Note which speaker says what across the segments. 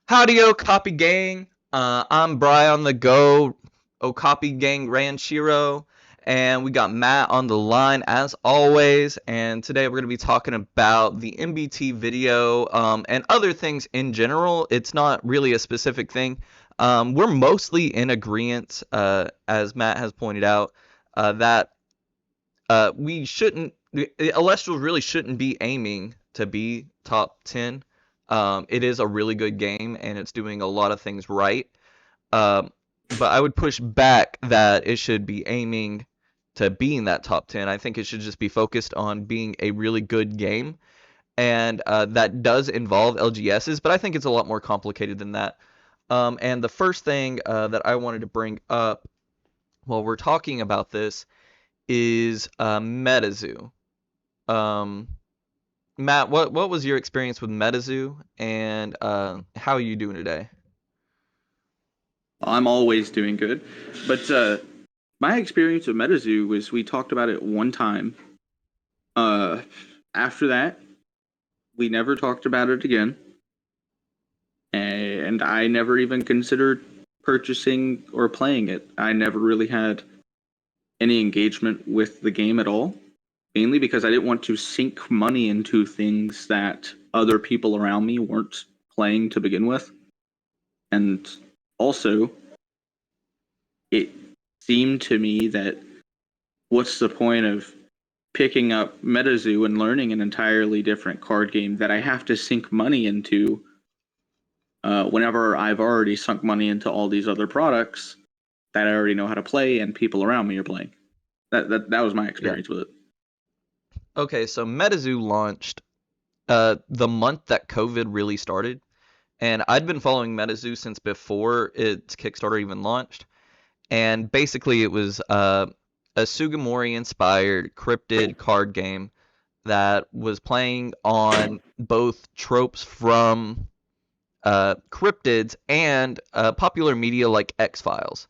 Speaker 1: Howdy, Oakapi gang. I'm Bry on the go, Oakapi gang Ranchiro, and we got Matt on the line as always. And today we're going to be talking about the MBT video and other things in general. It's not really a specific thing. We're mostly in agreement, as Matt has pointed out, that we shouldn't, Elestrals really shouldn't be aiming to be top 10. It is a really good game and it's doing a lot of things right. Um, but I would push back that it should be aiming to being that top 10. I think it should just be focused on being a really good game. And that does involve LGSs, but I think it's a lot more complicated than that. And the first thing that I wanted to bring up while we're talking about this is MetaZoo. Um, Matt, what was your experience with MetaZoo, and how are you doing today?
Speaker 2: I'm always doing good. But my experience with MetaZoo was we talked about it one time. Uh, After that, we never talked about it again. And I never even considered purchasing or playing it. I never really had any engagement with the game at all, mainly because I didn't want to sink money into things that other people around me weren't playing to begin with. And also, it seemed to me that what's the point of picking up MetaZoo and learning an entirely different card game that I have to sink money into whenever I've already sunk money into all these other products that I already know how to play and people around me are playing. That was my
Speaker 1: Yeah.
Speaker 2: experience with it.
Speaker 1: Okay, so MetaZoo launched the month that COVID really started, and I'd been following MetaZoo since before its Kickstarter even launched. And basically, it was a Sugimori-inspired cryptid card game that was playing on both tropes from cryptids and popular media like X-Files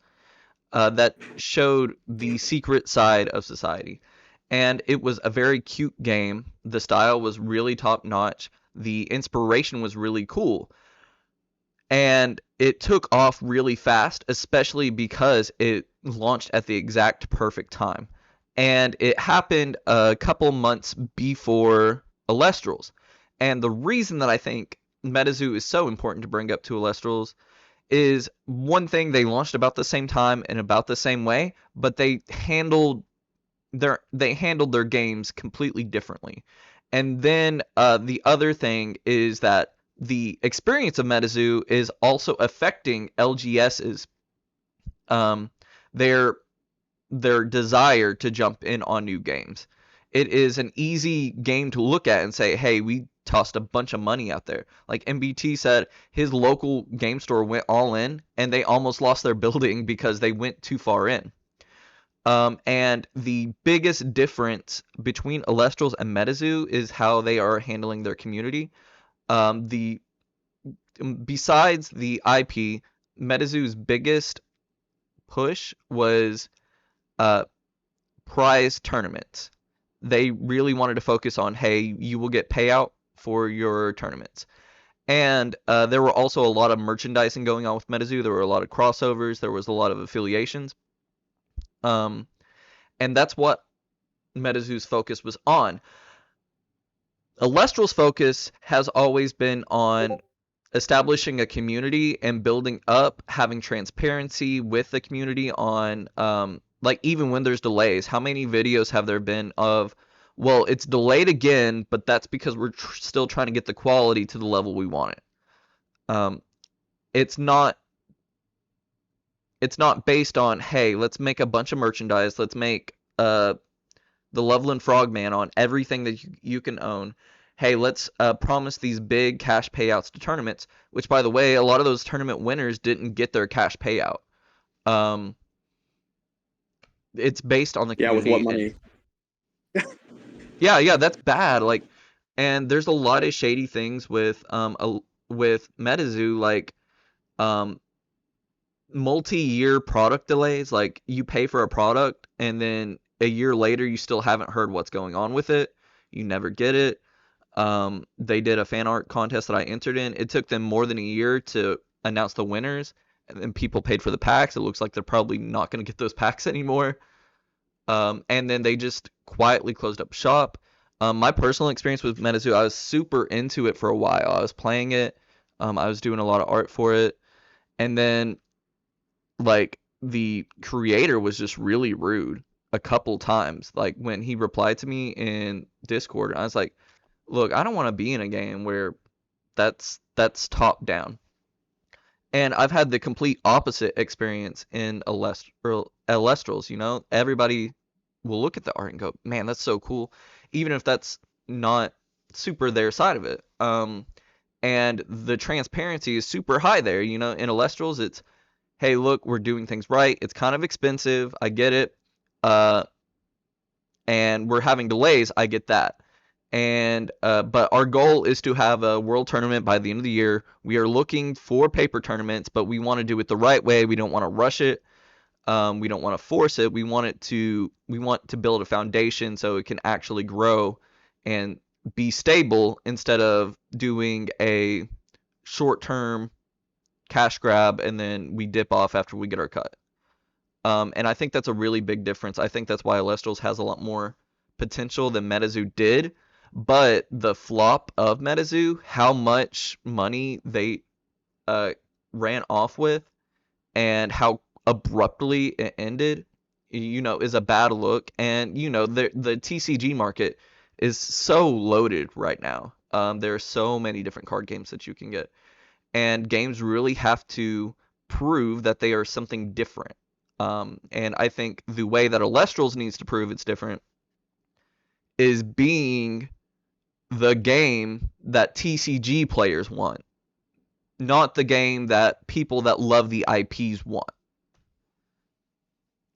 Speaker 1: that showed the secret side of society. And it was a very cute game. The style was really top notch. The inspiration was really cool. And it took off really fast, especially because it launched at the exact perfect time. And it happened a couple months before elestrals. And the reason that I think MetaZoo is so important to bring up to elestrals is one thing, they launched about the same time and about the same way, but they handled their games completely differently. And then the other thing is that the experience of MetaZoo is also affecting LGS's um, their their desire to jump in on new games. It is an easy game to look at and say, hey, we tossed a bunch of money out there. Like MBT said, his local game store went all in and they almost lost their building because they went too far in. And the biggest difference between Elestrals and MetaZoo is how they are handling their community. The Besides the IP, MetaZoo's biggest push was uh, prize tournaments. They really wanted to focus on, hey, you will get payout for your tournaments. And there were also a lot of merchandising going on with MetaZoo. There were a lot of crossovers. There was a lot of affiliations. Um, and that's what MetaZoo's focus was on. Elestral's focus has always been on establishing a community and building up, having transparency with the community on, like, even when there's delays. How many videos have there been of, well, it's delayed again, but that's because we're still trying to get the quality to the level we want it. Um, it's not it's not based on, hey, let's make a bunch of merchandise, let's make the Loveland Frogman on everything that you can own. Hey, let's promise these big cash payouts to tournaments, which, by the way, a lot of those tournament winners didn't get their cash payout. Um, it's based on the
Speaker 2: Yeah, with what
Speaker 1: community, and
Speaker 2: money?
Speaker 1: yeah, that's bad. Like, and there's a lot of shady things with MetaZoo, like um multi-year product delays. Like, you pay for a product and then a year later you still haven't heard what's going on with it. You never get it. They did a fan art contest that I entered in. It took them more than a year to announce the winners, and then people paid for the packs. It looks like they're probably not going to get those packs anymore. And then they just quietly closed up shop. My personal experience with MetaZoo, I was super into it for a while. I was playing it. I was doing a lot of art for it. And then, like, the creator was just really rude a couple times. Like, when he replied to me in Discord, I was like, look, I don't want to be in a game where that's top down. And I've had the complete opposite experience in elestrals, you know? Everybody will look at the art and go, man, that's so cool, even if that's not super their side of it. And the transparency is super high there, you know? In elestrals, it's, hey, look, we're doing things right. It's kind of expensive. I get it. Uh, and we're having delays. I get that. And but our goal is to have a world tournament by the end of the year. We are looking for paper tournaments, but we want to do it the right way. We don't want to rush it. We don't want to force it. We want to build a foundation so it can actually grow and be stable instead of doing a short-term cash grab and then we dip off after we get our cut. And I think that's a really big difference. I think that's why Elestrals has a lot more potential than MetaZoo did. But the flop of MetaZoo, how much money they uh, ran off with, and how abruptly it ended, you know, is a bad look. And you know, the TCG market is so loaded right now. There are so many different card games that you can get, and games really have to prove that they are something different. And I think the way that Elestrals needs to prove it's different is being the game that TCG players want, not the game that people that love the IPs want.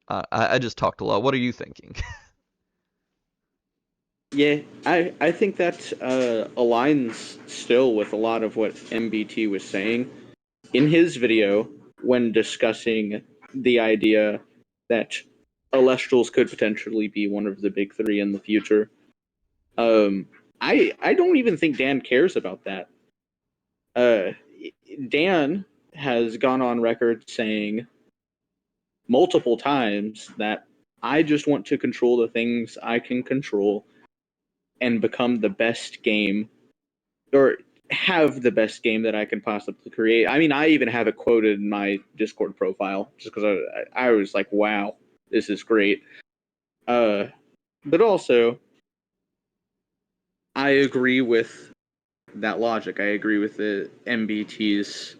Speaker 1: I just talked a lot. What are you thinking?
Speaker 2: Yeah, I think that aligns still with a lot of what MBT was saying in his video when discussing the idea that Elestrals could potentially be one of the big three in the future. Um, I don't even think Dan cares about that. Uh, Dan has gone on record saying multiple times that I just want to control the things I can control and become the best game, or have the best game that I can possibly create. I mean, I even have it quoted in my Discord profile just because I was like, wow, this is great. But also, I agree with that logic. I agree with the MBT's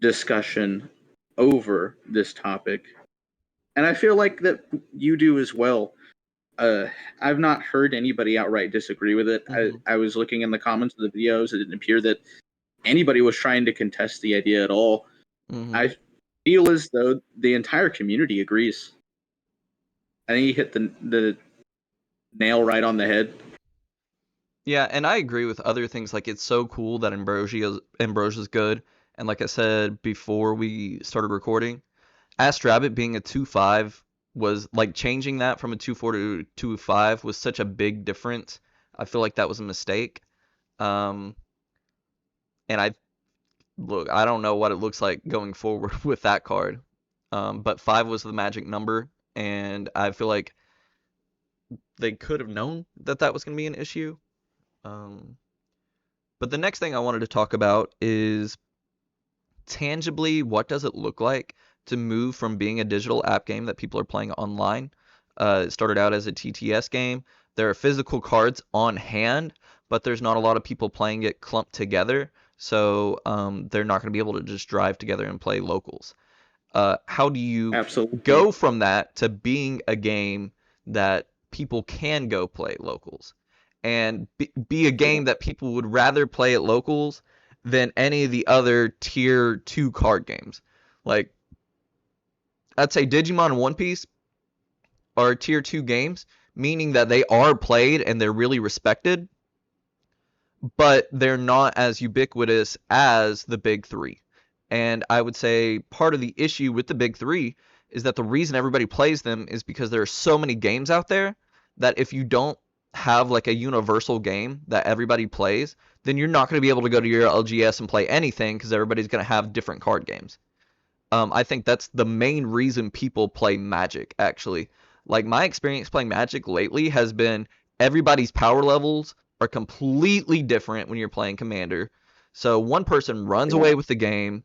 Speaker 2: discussion over this topic. And I feel like that you do as well. Uh, I've not heard anybody outright disagree with it.
Speaker 1: Mm-hmm.
Speaker 2: I was looking in the comments of the videos. It didn't appear that anybody was trying to contest the idea at all.
Speaker 1: Mm-hmm.
Speaker 2: I feel as though the entire community agrees. I think you hit the nail right on the head.
Speaker 1: Yeah, and I agree with other things. Like, it's so cool that Ambrosia's good. And like I said before we started recording, Ask Rabbit being a 2-5 was like changing that from a 2-4 to 2-5 was such a big difference. I feel like that was a mistake. Um, and I don't know what it looks like going forward with that card. But 5 was the magic number, and I feel like they could have known that that was going to be an issue. Um, but the next thing I wanted to talk about is tangibly, what does it look like to move from being a digital app game that people are playing online? It started out as a TTS game. There are physical cards on hand, but there's not a lot of people playing it clumped together, so they're not going to be able to just drive together and play locals. How do you
Speaker 2: Absolutely.
Speaker 1: go from that to being a game that people can go play locals and be a game that people would rather play at locals than any of the other tier 2 card games? Like, I'd say Digimon and One Piece are tier 2 games, meaning that they are played and they're really respected, but they're not as ubiquitous as the big three. And I would say part of the issue with the big three is that the reason everybody plays them is because there are so many games out there that if you don't have like a universal game that everybody plays, then you're not going to be able to go to your LGS and play anything because everybody's going to have different card games. I think that's the main reason people play Magic, actually. Like, my experience playing Magic lately has been everybody's power levels are completely different when you're playing Commander. So one person runs
Speaker 2: Yeah.
Speaker 1: away with the game,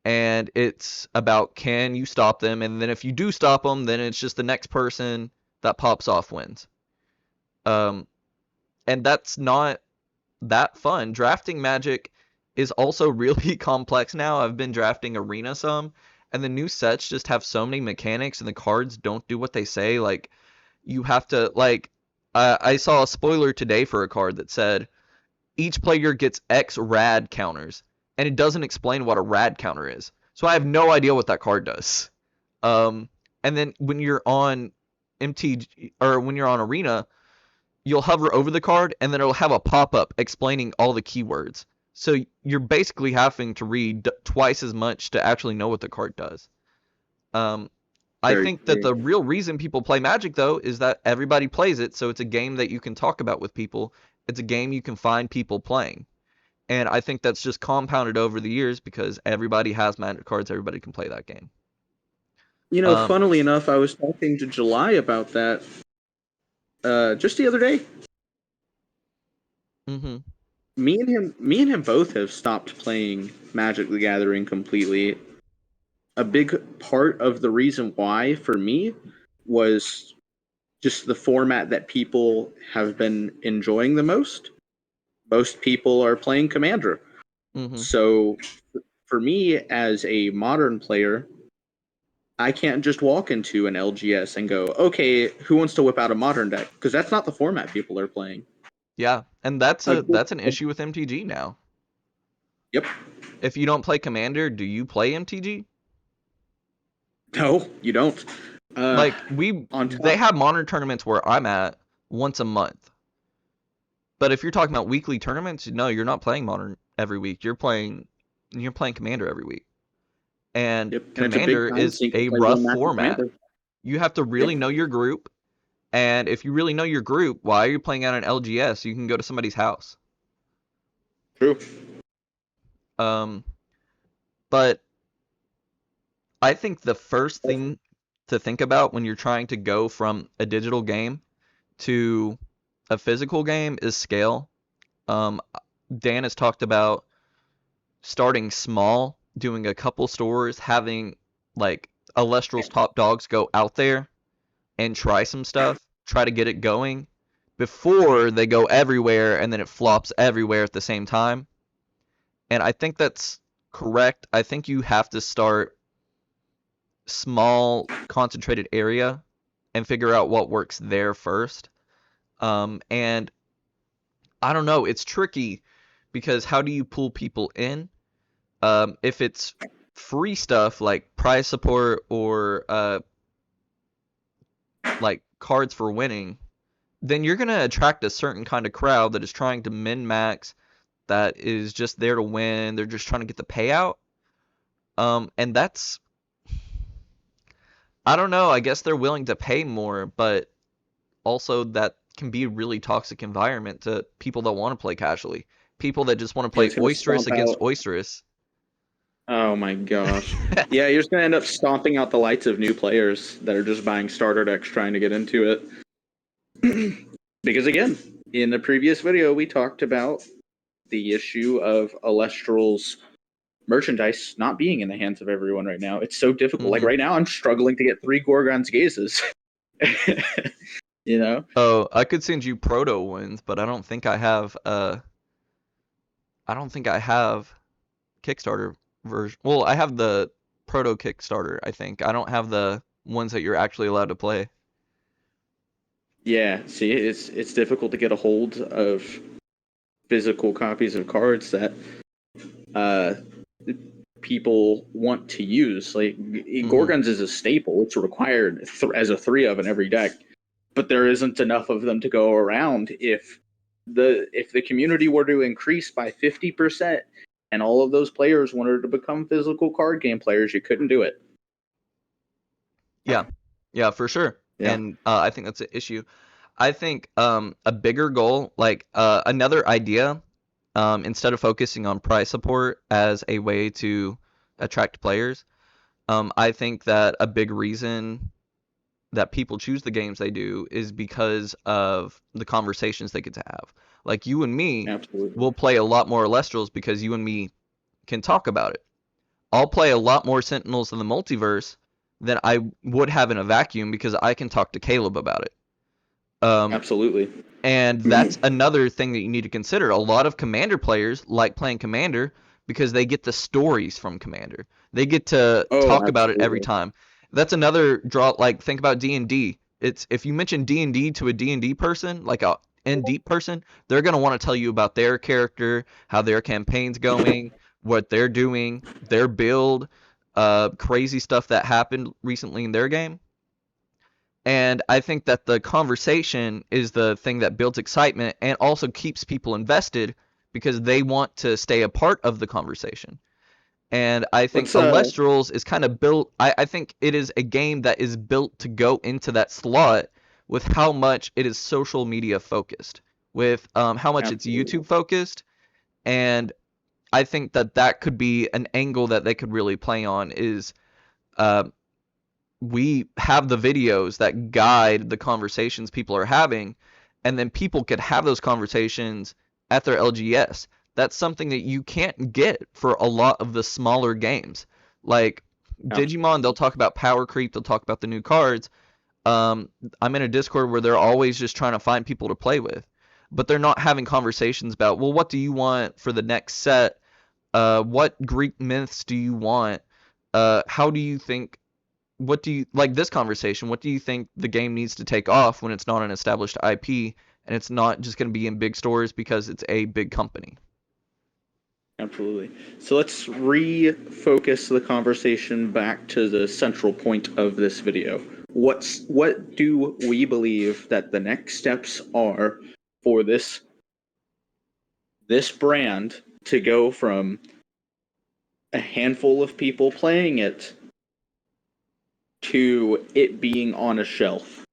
Speaker 1: and it's about can you stop them, and then if you do stop them, then it's just the next person that pops off wins. Um, and that's not that fun. Drafting Magic is also really complex now. I've been drafting Arena some, and the new sets just have so many mechanics, and the cards don't do what they say. Like, you have to, like, I saw a spoiler today for a card that said each player gets X rad counters, and it doesn't explain what a rad counter is. So I have no idea what that card does. Um, and then when you're on MTG, or when you're on Arena, you'll hover over the card and then it'll have a pop-up explaining all the keywords. So you're basically having to read twice as much to actually know what the card does. Um, I
Speaker 2: Very
Speaker 1: think that
Speaker 2: true.
Speaker 1: the real reason people play Magic, though, is that everybody plays it, so it's a game that you can talk about with people. It's a game you can find people playing. And I think that's just compounded over the years because everybody has Magic cards, everybody can play that game. Um,
Speaker 2: Funnily enough, I was talking to July about that just the other day.
Speaker 1: mhm,
Speaker 2: Me and him both have stopped playing Magic the Gathering completely. A big part of the reason why for me was just the format that people have been enjoying the most. Most people are playing Commander.
Speaker 1: mhm.
Speaker 2: So for me as a modern player, I can't just walk into an LGS and go, okay, who wants to whip out a modern deck? Because that's not the format people are playing.
Speaker 1: Yeah, and
Speaker 2: Like,
Speaker 1: that's an issue with MTG now.
Speaker 2: yep,
Speaker 1: If you don't play Commander, do you play MTG?
Speaker 2: no, you don't. Uh,
Speaker 1: Like
Speaker 2: on
Speaker 1: they
Speaker 2: top,
Speaker 1: have modern tournaments where I'm at once a month. But if you're talking about weekly tournaments, no, you're not playing modern every week. You're playing Commander every week. And
Speaker 2: yep, and it's a big
Speaker 1: Commander
Speaker 2: time
Speaker 1: is
Speaker 2: sink to
Speaker 1: a
Speaker 2: play
Speaker 1: rough
Speaker 2: one match of
Speaker 1: format.
Speaker 2: Commander.
Speaker 1: You have to
Speaker 2: Yep,
Speaker 1: really know your group, and if you really know your group, why are you playing out an LGS? You can go to somebody's house.
Speaker 2: true.
Speaker 1: Um, but I think the first thing to think about when you're trying to go from a digital game to a physical game is scale. Um, Dan has talked about starting small, doing a couple stores, having like Elestrals top dogs go out there and try some stuff, try to get it going before they go everywhere and then it flops everywhere at the same time. And I think that's correct. I think you have to start small, concentrated area and figure out what works there first. And I don't know, it's tricky because how do you pull people in? If it's free stuff like prize support or like cards for winning, then you're gonna attract a certain kind of crowd that is trying to min max, that is just there to win. They're just trying to get the payout. And that's I don't know. I guess they're willing to pay more, but also that can be a really toxic environment to people that want to play casually. People that just want to
Speaker 2: Yeah,
Speaker 1: play
Speaker 2: it's gonna
Speaker 1: Oisterous
Speaker 2: stomp
Speaker 1: against
Speaker 2: out.
Speaker 1: Oisterous.
Speaker 2: Oh my gosh. Yeah, you're just gonna end up stomping out the lights of new players that are just buying starter decks trying to get into it. Because again, in the previous video, we talked about the issue of Elestral's merchandise not being in the hands of everyone right now. It's so difficult. Like
Speaker 1: hmm
Speaker 2: right now, I'm struggling to get 3 Gorgon's Gazes. you know?
Speaker 1: Oh, I could send you proto ones, but I don't think I have Kickstarter version. Well, I have the proto Kickstarter, I think. I don't have the ones that you're actually allowed to play.
Speaker 2: Yeah. See, it's difficult to get a hold of physical copies of cards that uh, people want to use. Like
Speaker 1: hmm
Speaker 2: Gorgons is a staple; it's required as a 3 of in every deck. But there isn't enough of them to go around. If the community were to increase by 50%, and all of those players wanted to become physical card game players, you couldn't do it.
Speaker 1: Yeah. Yeah, for sure.
Speaker 2: Yeah.
Speaker 1: And I think that's an issue. I think a bigger goal, like another idea, instead of focusing on prize support as a way to attract players, I think that a big reason that people choose the games they do is because of the conversations they get to have. Like you and me
Speaker 2: Absolutely.
Speaker 1: will play a lot more Elestrals because you and me can talk about it. I'll play a lot more Sentinels in the multiverse than I would have in a vacuum because I can talk to Caleb about it. Um,
Speaker 2: Absolutely.
Speaker 1: and that's another thing that you need to consider. A lot of Commander players like playing Commander because they get the stories from Commander. They get to
Speaker 2: Oh,
Speaker 1: talk about it every
Speaker 2: absolutely.
Speaker 1: time. That's another draw. Like think about D&D. It's if you mention D&D to a D&D person, like a in deep person, they're gonna want to tell you about their character, how their campaign's going, what they're doing, their build, crazy stuff that happened recently in their game. And I think that the conversation is the thing that builds excitement and also keeps people invested because they want to stay a part of the conversation. And I think
Speaker 2: Let's
Speaker 1: Alestrals is kind of built, I think it is a game that is built to go into that slot with how much it is social media focused, with how much it's
Speaker 2: absolutely.
Speaker 1: YouTube focused. And I think that that could be an angle that they could really play on is uh, we have the videos that guide the conversations people are having, and then people could have those conversations at their LGS. That's something that you can't get for a lot of the smaller games. Like Digimon, they'll
Speaker 2: Absolutely.
Speaker 1: talk about power creep, they'll talk about the new cards. Um, I'm in a Discord where they're always just trying to find people to play with, but they're not having conversations about, well, what do you want for the next set? What Greek myths do you want? How do you think what do you like this conversation? What do you think the game needs to take off when it's not an established IP and it's not just going to be in big stores because it's a big company?
Speaker 2: Absolutely. So let's refocus the conversation back to the central point of this video. What do we believe that the next steps are for this brand to go from a handful of people playing it to it being on a shelf?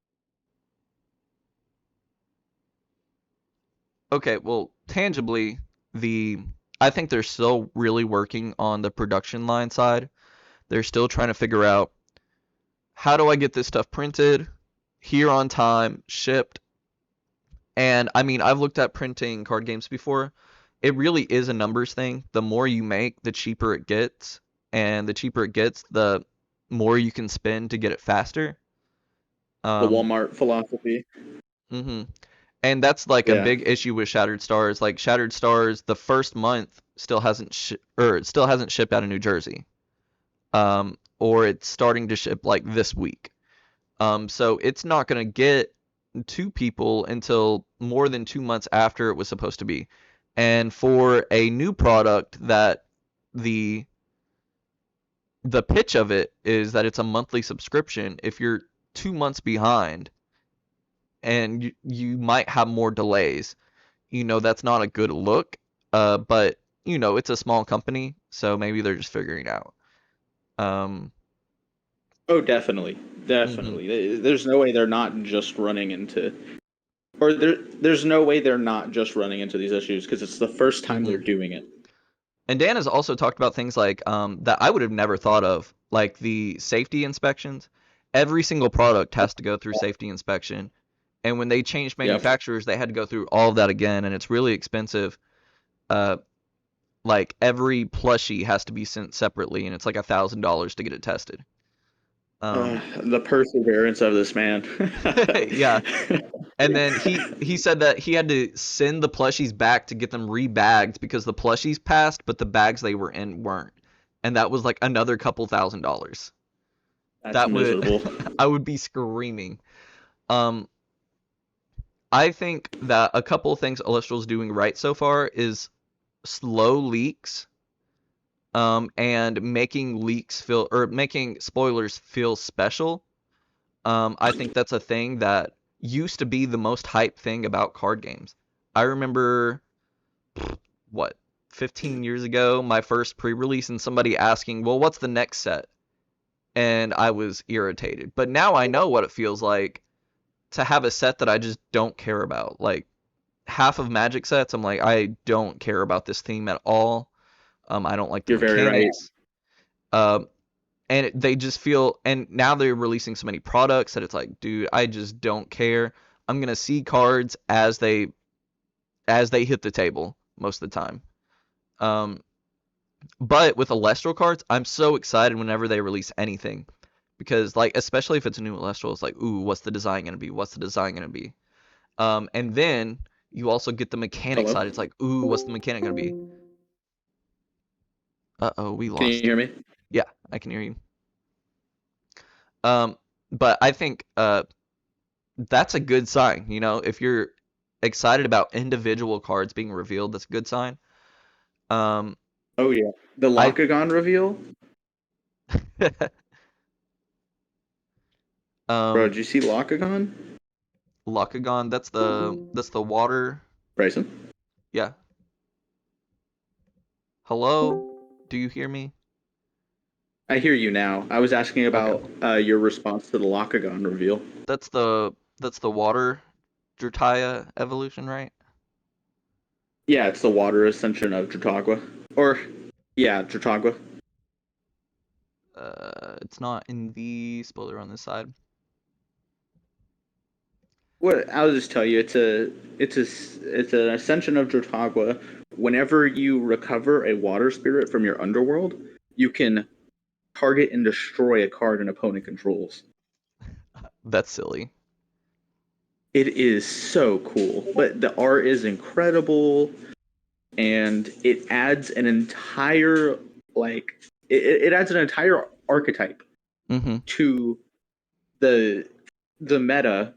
Speaker 1: Okay, well, tangibly, the I think they're still really working on the production line side. They're still trying to figure out how do I get this stuff printed, here on time, shipped. And I mean, I've looked at printing card games before. It really is a numbers thing. The more you make, the cheaper it gets, and the cheaper it gets, the more you can spend to get it faster.
Speaker 2: The
Speaker 1: Um,
Speaker 2: Walmart philosophy.
Speaker 1: hmm And that's like a
Speaker 2: Yeah.
Speaker 1: big issue with Shattered Stars. Like Shattered Stars, the first month still hasn't or it still hasn't shipped out of New Jersey. Or it's starting to ship like this week. So it's not gonna get to people until more than 2 months after it was supposed to be. And for a new product that the the pitch of it is that it's a monthly subscription, if you're 2 months behind and you might have more delays, that's not a good look. But it's a small company, so maybe they're just figuring it out. Um,
Speaker 2: Oh, definitely.
Speaker 1: mhm,
Speaker 2: Definitely. There's no way they're not just running into or there's no way they're not just running into these issues because it's the first time they're
Speaker 1: mhm.
Speaker 2: doing it.
Speaker 1: And Dan has also talked about things like that I would have never thought of, like the safety inspections. Every single product has to go through safety inspection, and when they changed
Speaker 2: Yep.
Speaker 1: manufacturers, they had to go through all of that again, and it's really expensive. Uh, like every plushie has to be sent separately, and it's like $1,000 to get it tested. Um,
Speaker 2: The perseverance of this man.
Speaker 1: yeah, and then he said that he had to send the plushies back to get them rebagged because the plushies passed, but the bags they were in weren't. And that was like another couple $1,000s.
Speaker 2: That's
Speaker 1: That would
Speaker 2: miserable.
Speaker 1: I would be screaming. Um, I think that a couple of things Illustral's doing right so far is slow leaks, and making leaks feel or making spoilers feel special. I think that's a thing that used to be the most hype thing about card games. I remember what 15 years ago, my first pre-release, and somebody asking, "Well, what's the next set?" And I was irritated. But now I know what it feels like to have a set that I just don't care about. Like half of Magic sets, I'm like, I don't care about this theme at all. I don't like the
Speaker 2: You're very right.
Speaker 1: mechanics. Um, and they just feel, and now they're releasing so many products that it's like, dude, I just don't care. I'm gonna see cards as they hit the table most of the time. Um, but with Elestral cards, I'm so excited whenever they release anything because like especially if it's a new Elestral, it's like, ooh, what's the design gonna be? What's the design gonna be? And then you also get the mechanic
Speaker 2: Hello?
Speaker 1: side. It's like, ooh, what's the mechanic gonna be? Uh-oh, we
Speaker 2: Can you
Speaker 1: lost
Speaker 2: hear
Speaker 1: him.
Speaker 2: me?
Speaker 1: Yeah, I can hear you. Um, but I think that's a good sign. You know, if you're excited about individual cards being revealed, that's a good sign. Um,
Speaker 2: Oh yeah. The
Speaker 1: I
Speaker 2: Locagon reveal? Bro,
Speaker 1: um,
Speaker 2: did you see Locagon?
Speaker 1: Locagon, that's the water.
Speaker 2: Bryson?
Speaker 1: Yeah. Hello? Do you hear me?
Speaker 2: I hear you now. I was asking
Speaker 1: Okay.
Speaker 2: about your response to the Locagon reveal.
Speaker 1: That's the water Drataya evolution, right?
Speaker 2: Yeah, it's the water ascension of Chautauqua. Or, yeah, Chautauqua.
Speaker 1: It's not in the spoiler on this side.
Speaker 2: What I'll just tell you, it's an ascension of Chautauqua. Whenever you recover a water spirit from your underworld, you can target and destroy a card an opponent controls.
Speaker 1: That's silly.
Speaker 2: It is so cool, but the art is incredible, and it adds an entire like it adds an entire archetype
Speaker 1: Mm-hmm.
Speaker 2: to the the meta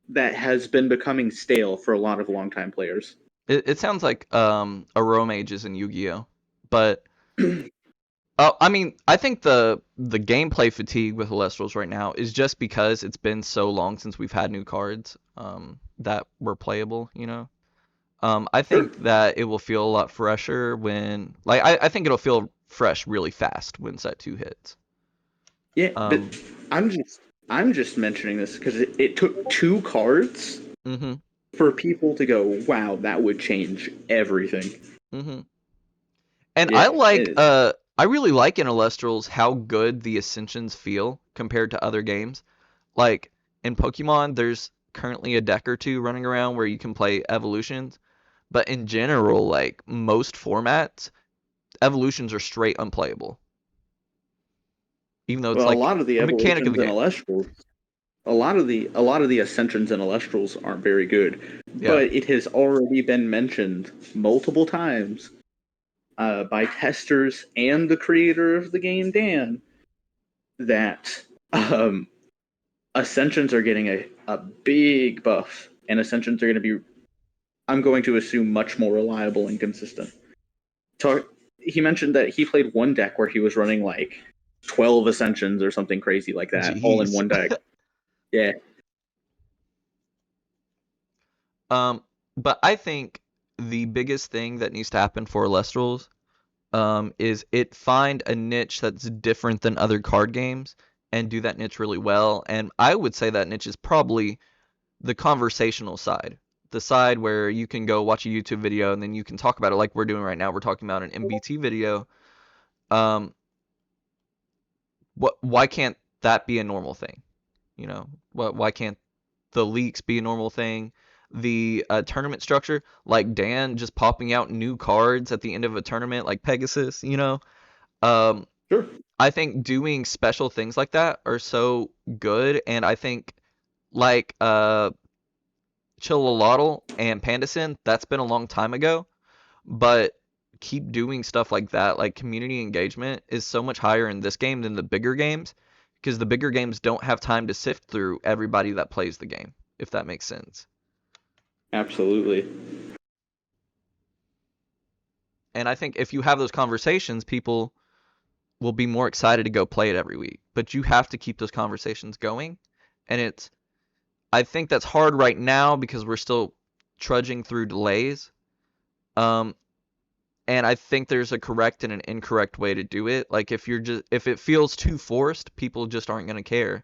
Speaker 2: that has been becoming stale for a lot of longtime players.
Speaker 1: It sounds like Arome Ages in Yu-Gi-Oh! But I mean, I think the gameplay fatigue with Elestrals right now is just because it's been so long since we've had new cards that were playable, you know. I
Speaker 2: Sure.
Speaker 1: think that it will feel a lot fresher when, like, I think it'll feel fresh really fast when set two hits.
Speaker 2: Yeah, but
Speaker 1: Um,
Speaker 2: I'm just I'm just mentioning this because it took two cards
Speaker 1: mm-hmm,
Speaker 2: for people to go, wow, that would change everything.
Speaker 1: mm-hmm. And
Speaker 2: Yeah,
Speaker 1: I really like in Elestrals how good the Ascensions feel compared to other games. Like in Pokemon, there's currently a deck or two running around where you can play evolutions, but in general, like most formats, evolutions are straight unplayable, even though it's
Speaker 2: well, a
Speaker 1: like
Speaker 2: lot of the
Speaker 1: a mechanic of
Speaker 2: evolutions
Speaker 1: the
Speaker 2: and
Speaker 1: game.
Speaker 2: elestrals, a lot of the ascensions and elestrals aren't very good,
Speaker 1: Yeah.
Speaker 2: but it has already been mentioned multiple times by testers and the creator of the game, Dan, that um, ascensions are getting a big buff, and ascensions are going to be, I'm going to assume, much more reliable and consistent. Talk, he mentioned that he played one deck where he was running like 12 ascensions or something crazy like that, all in
Speaker 1: Jeez.
Speaker 2: one deck. Yeah,
Speaker 1: Um, but I think the biggest thing that needs to happen for Elestrals is it find a niche that's different than other card games and do that niche really well. And I would say that niche is probably the conversational side, the side where you can go watch a YouTube video and then you can talk about it like we're doing right now. We're talking about an MBT video. Um, why can't that be a normal thing? You know, why can't the leaks be a normal thing? The tournament structure, like Dan just popping out new cards at the end of a tournament, like Pegasus, you know. Um,
Speaker 2: sure.
Speaker 1: I think doing special things like that are so good, and I think like Chillalotl and Pandasin, that's been a long time ago, but keep doing stuff like that. Like community engagement is so much higher in this game than the bigger games because the bigger games don't have time to sift through everybody that plays the game, if that makes sense.
Speaker 2: Absolutely.
Speaker 1: And I think if you have those conversations, people will be more excited to go play it every week. But you have to keep those conversations going. And I think that's hard right now because we're still trudging through delays. Um, and I think there's a correct and an incorrect way to do it. Like if it feels too forced, people just aren't going to care.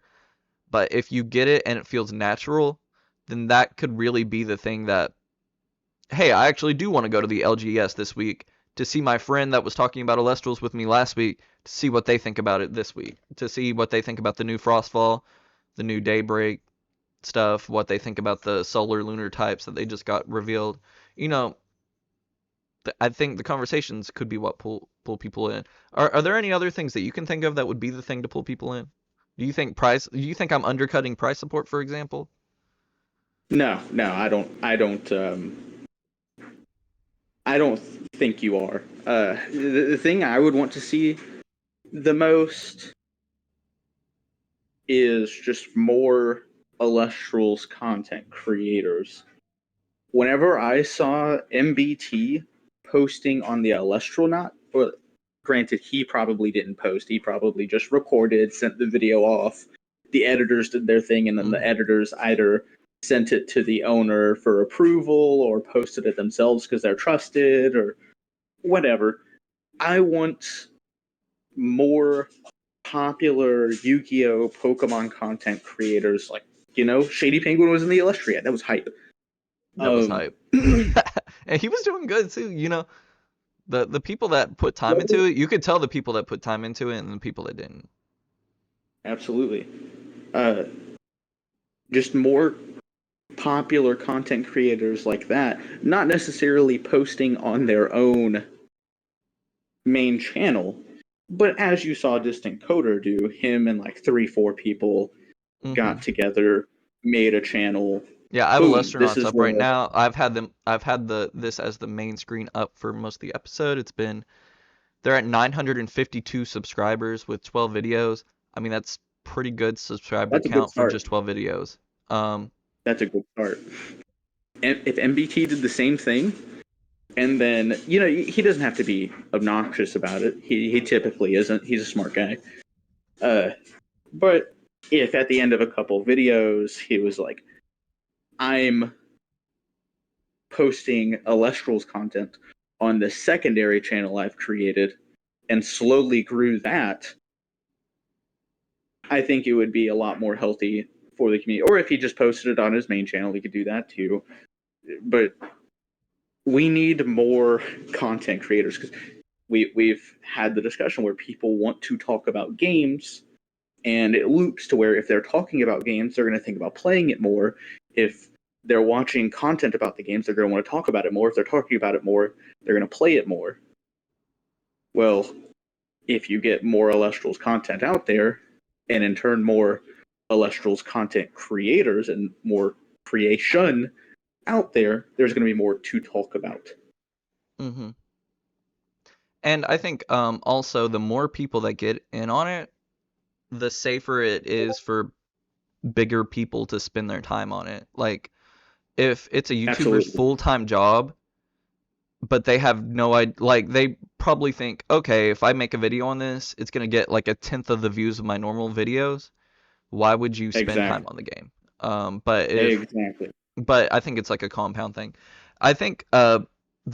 Speaker 1: But if you get it and it feels natural, then that could really be the thing that, hey, I actually do want to go to the LGS this week to see my friend that was talking about elestrals with me last week, to see what they think about it this week, to see what they think about the new Frostfall, the new Daybreak stuff, what they think about the solar lunar types that they just got revealed. You know, I think the conversations could be what pull people in. Are there any other things that you can think of that would be the thing to pull people in? Do you think I'm undercutting price support, for example?
Speaker 2: No, no, I don't think you are. The thing I would want to see the most is just more Elestrals content creators. Whenever I saw MBT posting on the Elestralnaut, or granted, he probably didn't post, he probably just recorded, sent the video off. The editors did their thing, and then the
Speaker 1: Mm-hmm.
Speaker 2: editors either sent it to the owner for approval or posted it themselves because they're trusted or whatever. I want more popular Yu-Gi-Oh! Pokemon content creators like, Shady Penguin was in the Illustriate. That was hype.
Speaker 1: That was
Speaker 2: Um,
Speaker 1: hype. And he was doing good too, you know. The people that put time into it, you could tell the people that put time into it and the people that didn't.
Speaker 2: absolutely. Uh, just more popular content creators like that, not necessarily posting on their own main channel, but as you saw Distant Coder do, him and like 3, 4 people
Speaker 1: Mm-hmm.
Speaker 2: got together, made a channel.
Speaker 1: Yeah, I have
Speaker 2: Boom, this
Speaker 1: Elestronauts
Speaker 2: is
Speaker 1: up right
Speaker 2: where
Speaker 1: now. I've had the this as the main screen up for most of the episode. They're at 952 subscribers with 12 videos. I mean, that's pretty good subscriber
Speaker 2: that's a good
Speaker 1: count for
Speaker 2: start.
Speaker 1: just 12 videos. Um,
Speaker 2: That's a good start. And if MBT did the same thing, and then he doesn't have to be obnoxious about it. He typically isn't. He's a smart guy. Uh, but if at the end of a couple videos he was like, "I'm posting Elestrals content on the secondary channel I've created," and slowly grew that, I think it would be a lot more healthy for the community. Or if he just posted it on his main channel, he could do that too. But we need more content creators because we've had the discussion where people want to talk about games, and it loops to where if they're talking about games, they're going to think about playing it more. If they're watching content about the games, they're going to want to talk about it more. If they're talking about it more, they're going to play it more. Well, if you get more Elestrals content out there, and in turn more Elestrals content creators and more creation out there, there's going to be more to talk about.
Speaker 1: hmm And I think also the more people that get in on it, the safer it is for bigger people to spend their time on it. Like if it's a YouTuber's
Speaker 2: Absolutely.
Speaker 1: full-time job, but they have no idea, like they probably think, okay, if I make a video on this, it's gonna get like a tenth of the views of my normal videos. Why would you spend time
Speaker 2: Exactly.
Speaker 1: on the game? But if
Speaker 2: Exactly.
Speaker 1: but I think it's like a compound thing. I think the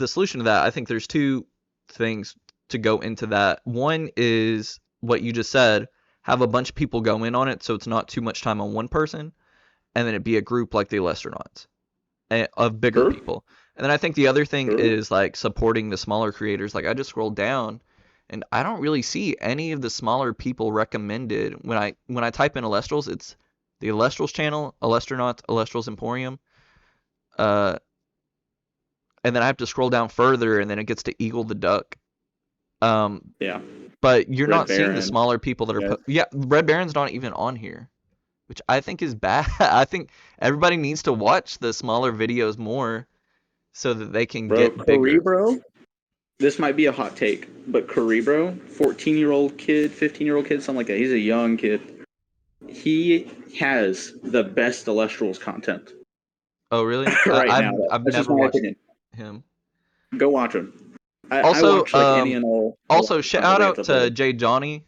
Speaker 1: solution to that, I think there's two things to go into that. One is what you just said, have a bunch of people go in on it so it's not too much time on one person, and then it be a group like the Lesternauts of bigger
Speaker 2: Sure.
Speaker 1: people. And then I think the other thing
Speaker 2: Sure.
Speaker 1: is like supporting the smaller creators. Like I just scrolled down and I don't really see any of the smaller people recommended. When I type in Elestrals, it's the Elestrals channel, Elestronauts, Elestrals Emporium. Uh, and then I have to scroll down further and then it gets to Eagle the Duck. Um,
Speaker 2: Yeah.
Speaker 1: but you're
Speaker 2: Red
Speaker 1: not seeing the
Speaker 2: Baron.
Speaker 1: smaller people that are
Speaker 2: Yes.
Speaker 1: yeah, Red Baron's not even on here, which I think is bad. I think everybody needs to watch the smaller videos more so that they can
Speaker 2: Bro,
Speaker 1: get bigger.
Speaker 2: Cerebro, this might be a hot take, but Cerebro, 14-year-old kid, 15-year-old kid, something like that. He's a young kid. He has the best Elestrals content
Speaker 1: Oh, really?
Speaker 2: right now.
Speaker 1: I've
Speaker 2: That's just
Speaker 1: never
Speaker 2: my
Speaker 1: watched
Speaker 2: opinion.
Speaker 1: him.
Speaker 2: Go watch him. I
Speaker 1: Also,
Speaker 2: watch like any and all
Speaker 1: also
Speaker 2: Elestrals content
Speaker 1: shout
Speaker 2: they have
Speaker 1: out
Speaker 2: to
Speaker 1: to
Speaker 2: upload.
Speaker 1: Jonny.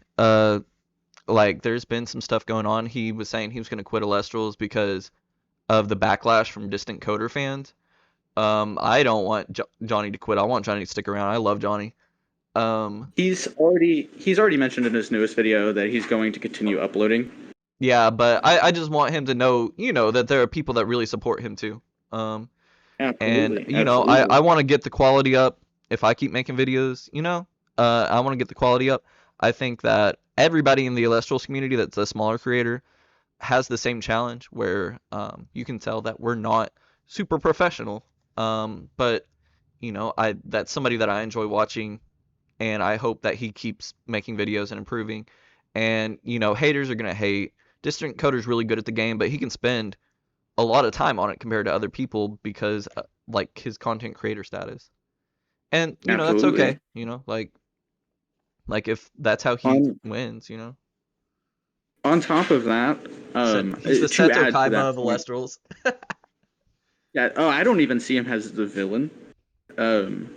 Speaker 1: Like there's been some stuff going on. He was saying he was going to quit Elestrals because of the backlash from distant Coder fans. I don't want Jonny to quit. I want Jonny to stick around. I love Jonny. Um,
Speaker 2: He's already mentioned in his newest video that he's going to continue uploading.
Speaker 1: Yeah, but I just want him to know, that there are people that really support him too. Um, and
Speaker 2: Absolutely,
Speaker 1: I
Speaker 2: absolutely.
Speaker 1: want to get the quality up if I keep making videos. I want to get the quality up. I think that everybody in the elestrals community that's a smaller creator has the same challenge where you can tell that we're not super professional. But I that's somebody that I enjoy watching, and I hope that he keeps making videos and improving. And haters are gonna hate. Distant Coder's really good at the game, but he can spend a lot of time on it compared to other people because like his content creator status. And that's
Speaker 2: Absolutely.
Speaker 1: okay. Like if that's how he
Speaker 2: On
Speaker 1: wins.
Speaker 2: on top of that,
Speaker 1: He's the
Speaker 2: to
Speaker 1: Seto
Speaker 2: add to
Speaker 1: Kaiba
Speaker 2: that
Speaker 1: of
Speaker 2: point,
Speaker 1: Elestrals.
Speaker 2: yeah. Oh, I don't even see him as the villain. Um,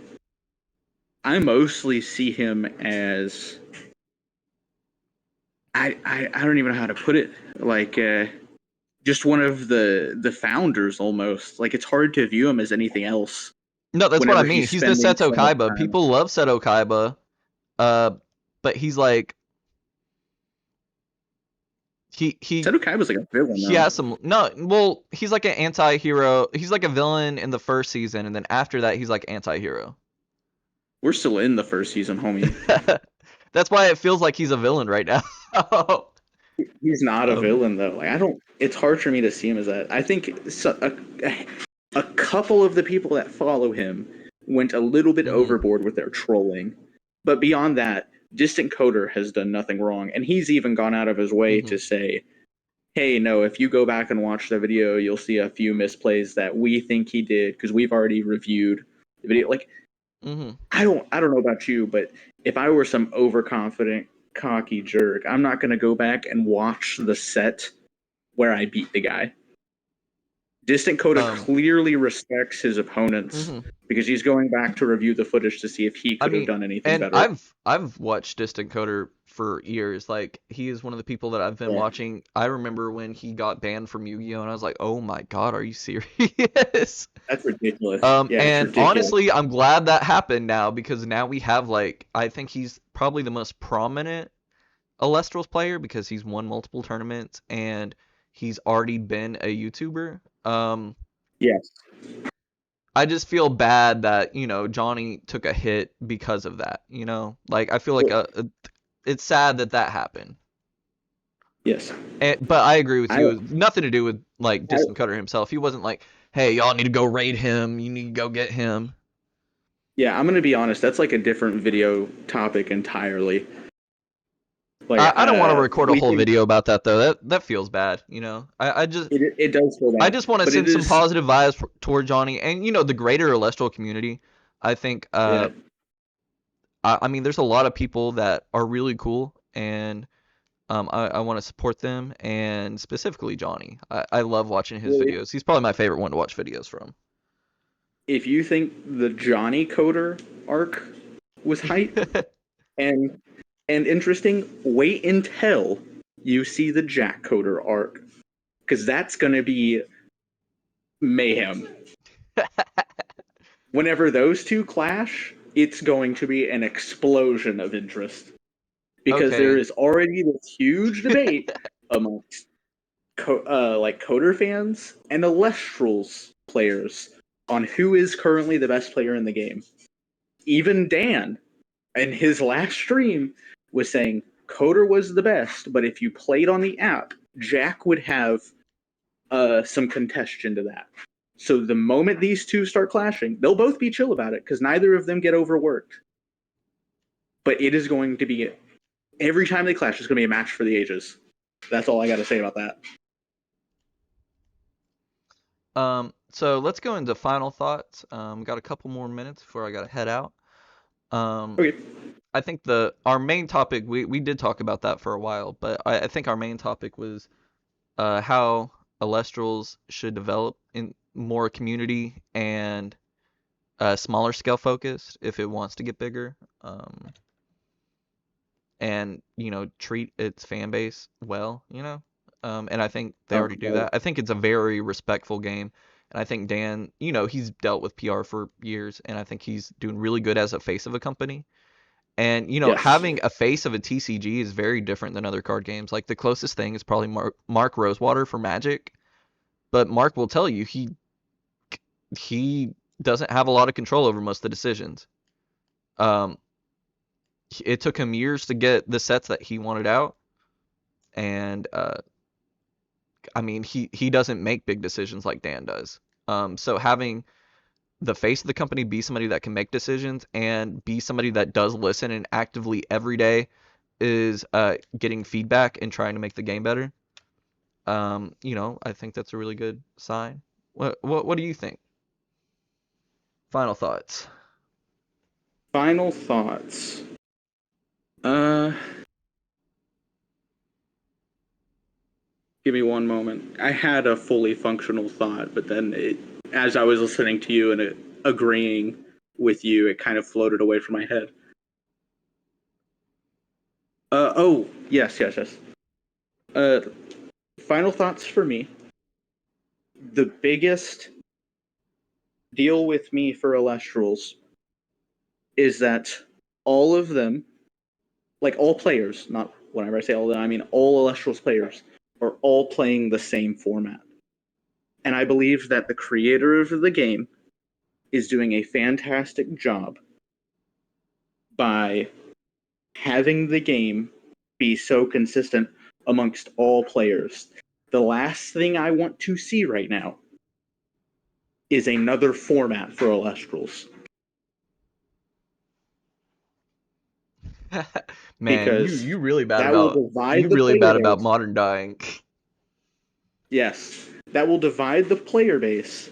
Speaker 2: I mostly see him as I don't even know how to put it. Like just one of the founders almost. Like it's hard to view him as anything else
Speaker 1: No, that's what I
Speaker 2: whenever
Speaker 1: mean.
Speaker 2: he's
Speaker 1: He's the
Speaker 2: spending
Speaker 1: Seto
Speaker 2: so much
Speaker 1: Kaiba.
Speaker 2: time.
Speaker 1: People love Seto Kaiba. Uh, but he's like he
Speaker 2: Seto Kaiba's like a villain
Speaker 1: he
Speaker 2: now.
Speaker 1: has some no. Well, he's like an anti-hero. He's like a villain in the first season, and then after that, he's like anti-hero.
Speaker 2: We're still in the first season, homie.
Speaker 1: That's why it feels like he's a villain right now.
Speaker 2: He's not a
Speaker 1: um,
Speaker 2: villain though. Like I don't. It's hard for me to see him as that. I think a couple of the people that follow him went a little bit
Speaker 1: mhm,
Speaker 2: overboard with their trolling, but beyond that, Distant Coder has done nothing wrong, and he's even gone out of his way to
Speaker 1: mhm,
Speaker 2: say, "Hey, no, if you go back and watch the video, you'll see a few misplays that we think he did because we've already reviewed the video." Like
Speaker 1: mhm.
Speaker 2: I don't know about you, but if I were some overconfident, cocky jerk, I'm not going to go back and watch the set where I beat the guy. Distant Coda
Speaker 1: Um,
Speaker 2: clearly respects his opponents
Speaker 1: mhm.
Speaker 2: because he's going back to review the footage to see if he
Speaker 1: I
Speaker 2: could have
Speaker 1: mean,
Speaker 2: done anything
Speaker 1: and
Speaker 2: better.
Speaker 1: I've watched Distant Coder for years. Like he is one of the people that I've been
Speaker 2: Yeah,
Speaker 1: watching. I remember when he got banned from Yu-Gi-Oh, and I was like, "Oh my God, are you serious?"
Speaker 2: that's ridiculous. Yeah, it's
Speaker 1: And
Speaker 2: ridiculous.
Speaker 1: honestly, I'm glad that happened now because now we have like I think he's probably the most prominent Elestrals player because he's won multiple tournaments and he's already been a YouTuber.
Speaker 2: Yes.
Speaker 1: I just feel bad that, Jonny took a hit because of that. Like I feel like
Speaker 2: Well,
Speaker 1: it's sad that that happened.
Speaker 2: yes.
Speaker 1: But I agree with
Speaker 2: I,
Speaker 1: you. Nothing to do with like
Speaker 2: I
Speaker 1: Distant Cutter himself. He wasn't like, "Hey, y'all need to go raid him. You need to go get him."
Speaker 2: yeah, I'm gonna be honest. That's like a different video topic entirely. Like,
Speaker 1: I don't want to record a
Speaker 2: we
Speaker 1: whole
Speaker 2: can.
Speaker 1: video about that though. That feels bad.
Speaker 2: It does feel
Speaker 1: I
Speaker 2: bad,
Speaker 1: just want to
Speaker 2: but it
Speaker 1: send some
Speaker 2: is.
Speaker 1: positive vibes toward Johnny and the greater Celestial community. I think
Speaker 2: Yeah,
Speaker 1: I mean there's a lot of people that are really cool and I want to support them and specifically Johnny. I love watching his
Speaker 2: well,
Speaker 1: videos. He's probably my favorite one to watch videos from.
Speaker 2: if you think the Johnny Coder arc was hype and interesting, wait until you see the Jack Coder arc because that's gonna be mayhem. Whenever those two clash, it's going to be an explosion of interest because there
Speaker 1: Okay.
Speaker 2: is already this huge debate amongst like Coder fans and Elestrals players on who is currently the best player in the game. Even Dan, in his last stream, was saying Coder was the best, but if you played on the app, Jack would have some contention to that. So the moment these two start clashing, they'll both be chill about it because neither of them get overworked. But it is going to be every time they clash, it's going to be a match for the ages. That's all I got to say about that.
Speaker 1: So let's go into final thoughts. Got a couple more minutes before I gotta head out. Um,
Speaker 2: Okay.
Speaker 1: I think our main topic we did talk about that for a while, but I think our main topic was how Elestrals should develop in more community and smaller scale focused if it wants to get bigger. And treat its fan base well. And I think they
Speaker 2: Oh,
Speaker 1: already do
Speaker 2: no.
Speaker 1: that. I think it's a very respectful game, and I think Dan, he's dealt with PR for years, and I think he's doing really good as a face of a company. And
Speaker 2: Yes.
Speaker 1: having a face of a TCG is very different than other card games. Like the closest thing is probably Mark Rosewater for Magic, but Mark will tell you he doesn't have a lot of control over most of the decisions. Um, it took him years to get the sets that he wanted out, and I mean he doesn't make big decisions like Dan does. So having the face of the company be somebody that can make decisions and be somebody that does listen and actively every day is getting feedback and trying to make the game better. I think that's a really good sign. What do you think? Final thoughts.
Speaker 2: Final thoughts. Uh, Give me one moment. I had a fully functional thought, but then as I was listening to you and agreeing with you, it kind of floated away from my head. Oh, yes, yes, yes. Uh, Final thoughts for me. The biggest deal with me for elestrals is that all of them, like all players, not whenever I say all of them, I mean all elestrals players, are all playing the same format. And I believe that the creator of the game is doing a fantastic job by having the game be so consistent amongst all players. The last thing I want to see right now is another format for elestrals
Speaker 1: Man, you
Speaker 2: because
Speaker 1: you really bad
Speaker 2: that will
Speaker 1: about
Speaker 2: divide
Speaker 1: you
Speaker 2: the
Speaker 1: really
Speaker 2: player
Speaker 1: bad about
Speaker 2: base.
Speaker 1: modern dying.
Speaker 2: Yes, that will divide the player base,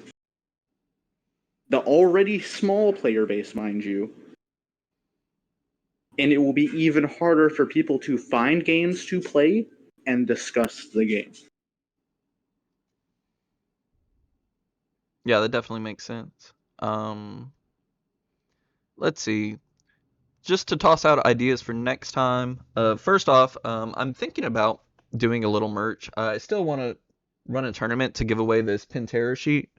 Speaker 2: the already small player base, mind you, and it will be even harder for people to find games to play and discuss the game.
Speaker 1: Yeah, that definitely makes sense. Let's see. Just to toss out ideas for next time. First off, I'm thinking about doing a little merch. I still want to run a tournament to give away this Pintera sheet.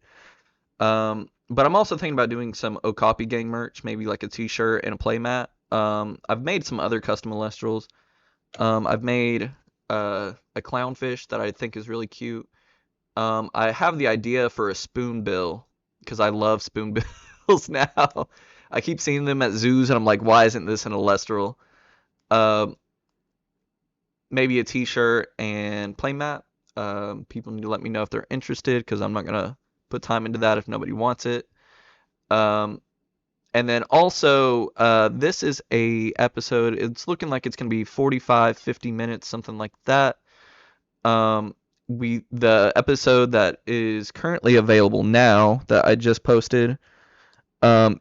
Speaker 1: But I'm also thinking about doing some Oakapi gang merch, maybe like a t-shirt and a playmat. I've made some other custom Elestrals. I've made a clownfish that I think is really cute. I have the idea for a spoonbill because I love spoonbills now. I keep seeing them at zoos and I'm like, why isn't this an Elestral? Uh, Maybe a t-shirt and playmat. People need to let me know if they're interested because I'm not gonna put time into that if nobody wants it. Um, and then also, this is a episode. It's looking like it's gonna be 45, 50 minutes, something like that. Um, the episode that is currently available now that I just posted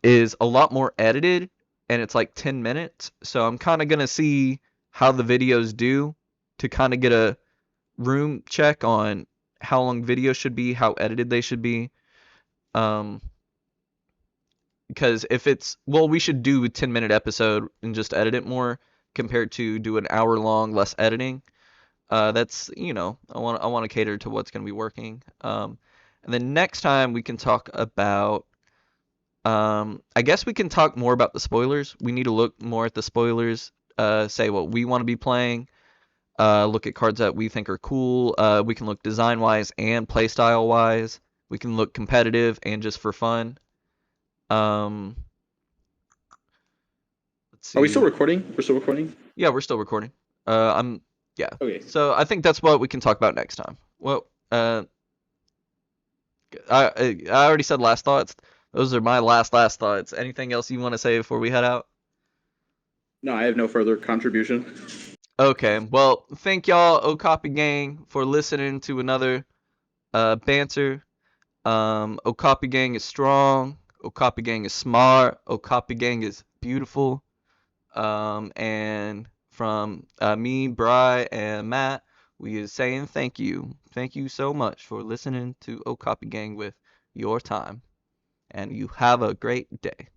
Speaker 1: is a lot more edited, and it's like 10 minutes. So I'm kind of gonna see how the videos do to kind of get a room check on how long videos should be, how edited they should be. Um, because if it's well, we should do a 10-minute episode and just edit it more compared to do an hour long less editing. That's I want to cater to what's going to be working. And then next time we can talk about I guess we can talk more about the spoilers. We need to look more at the spoilers, say what we want to be playing, look at cards that we think are cool. We can look design wise and playstyle wise. We can look competitive and just for fun. Um, let's
Speaker 2: Are we still
Speaker 1: see.
Speaker 2: recording? We're still recording?
Speaker 1: Yeah, we're still recording. I'm yeah.
Speaker 2: Okay.
Speaker 1: So I think that's what we can talk about next time. Well, I already said last thoughts. Those are my last thoughts. Anything else you want to say before we head out?
Speaker 2: No, I have no further contribution.
Speaker 1: Okay. Well, thank y'all, Okapi Gang, for listening to another banter. Okapi Gang is strong. Okapi Gang is smart. Okapi Gang is beautiful. And from me, Bry, and Matt, we are saying thank you. Thank you so much for listening to Okapi Gang with your time. And you have a great day.